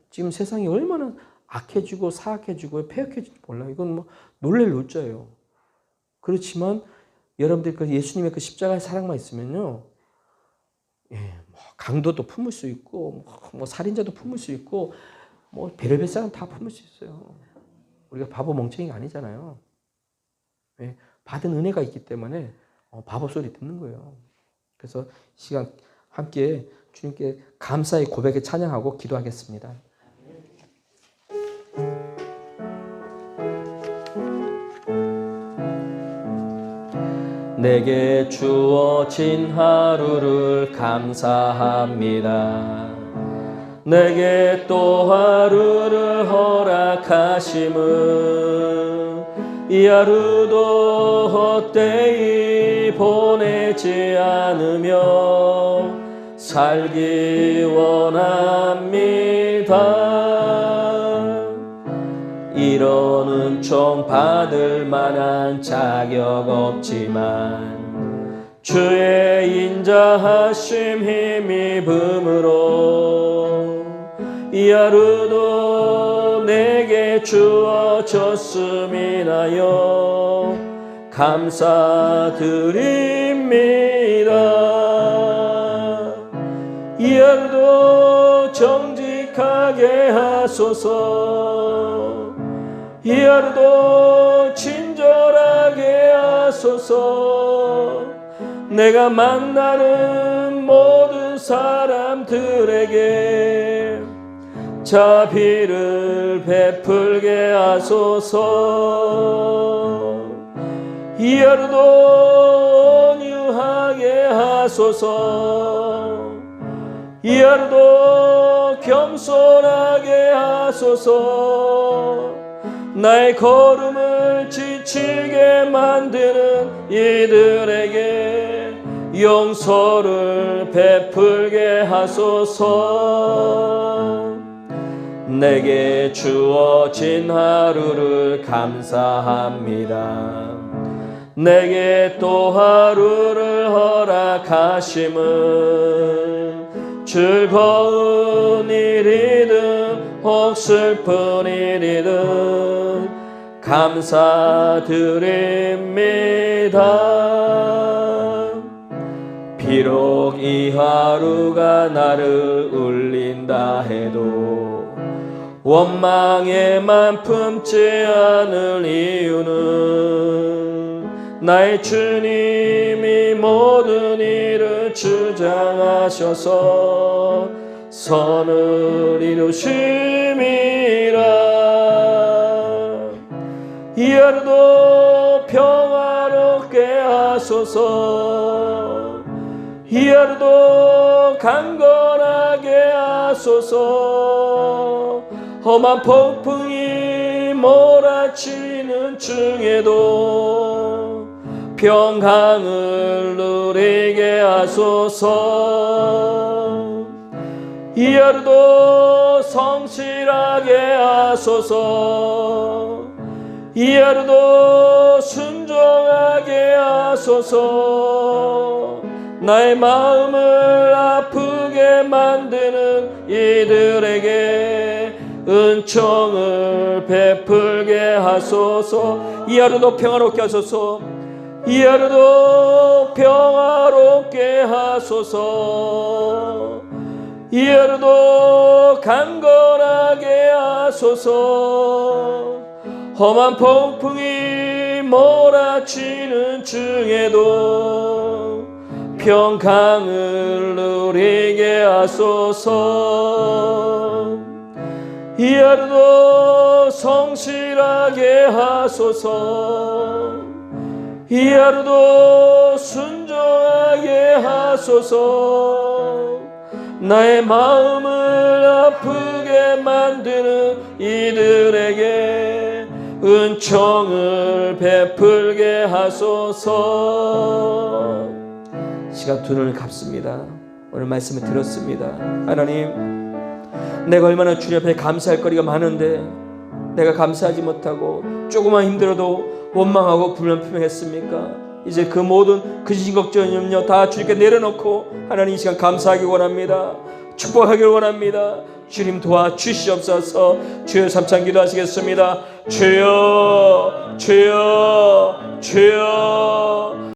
지금 세상이 얼마나 악해지고 사악해지고 폐역해지고 몰라요. 이건 뭐 놀랄 놀자예요. 그렇지만 여러분들 그 예수님의 그 십자가의 사랑만 있으면요, 예, 뭐 강도도 품을 수 있고, 뭐 살인자도 품을 수 있고, 뭐 별의별 사람 다 품을 수 있어요. 우리가 바보 멍청이가 아니잖아요. 예, 받은 은혜가 있기 때문에 바보 소리 듣는 거예요. 그래서 시간 함께 주님께 감사의 고백에 찬양하고 기도하겠습니다. 내게 주어진 하루를 감사합니다. 내게 또 하루를 허락하심은 이 하루도 헛되이 보내지 않으며 살기 원합니다. 이런 은총 받을 만한 자격 없지만 주의 인자하심 힘입음으로 이 하루도 내게 주어졌음이나요 감사드립니다. 이 하루도 정직하게 하소서. 이 하루도 친절하게 하소서. 내가 만나는 모든 사람들에게 자비를 베풀게 하소서. 이 하루도 온유하게 하소서. 이 하루도 겸손하게 하소서. 나의 걸음을 지치게 만드는 이들에게 용서를 베풀게 하소서. 내게 주어진 하루를 감사합니다. 내게 또 하루를 허락하심은 즐거운 일이든 혹 슬픈 일이든 감사드립니다. 비록 이 하루가 나를 울린다 해도 원망에만 품지 않을 이유는 나의 주님이 모든 일을 주장하셔서 선을 이루심이라. 이 하루도 평화롭게 하소서. 이 하루도 강건하게 하소서. 험한 폭풍이 몰아치는 중에도 평강을 누리게 하소서. 이 하루도 성실하게 하소서. 이 하루도 순종하게 하소서. 나의 마음을 아프게 만드는 이들에게 은총을 베풀게 하소서. 이 하루도 평화롭게 하소서. 이 하루도 평화롭게 하소서. 이 하루도 강건하게 하소서. 험한 폭풍이 몰아치는 중에도 평강을 누리게 하소서. 이 하루도 성실하게 하소서. 이 하루도 순종하게 하소서. 나의 마음을 아프게 만드는 이들에게 은총을 베풀게 하소서. 시간 두 눈을 감습니다. 오늘 말씀을 들었습니다. 하나님, 내가 얼마나 주님 앞에 감사할 거리가 많은데 내가 감사하지 못하고 조금만 힘들어도 원망하고 불만품했습니까? 이제 그 모든 근심 걱정 염려 다 주님께 내려놓고 하나님 이 시간 감사하기 원합니다. 축복하기를 원합니다. 주님 도와주시옵소서. 주여 삼창 기도하시겠습니다. 주여 주여 주여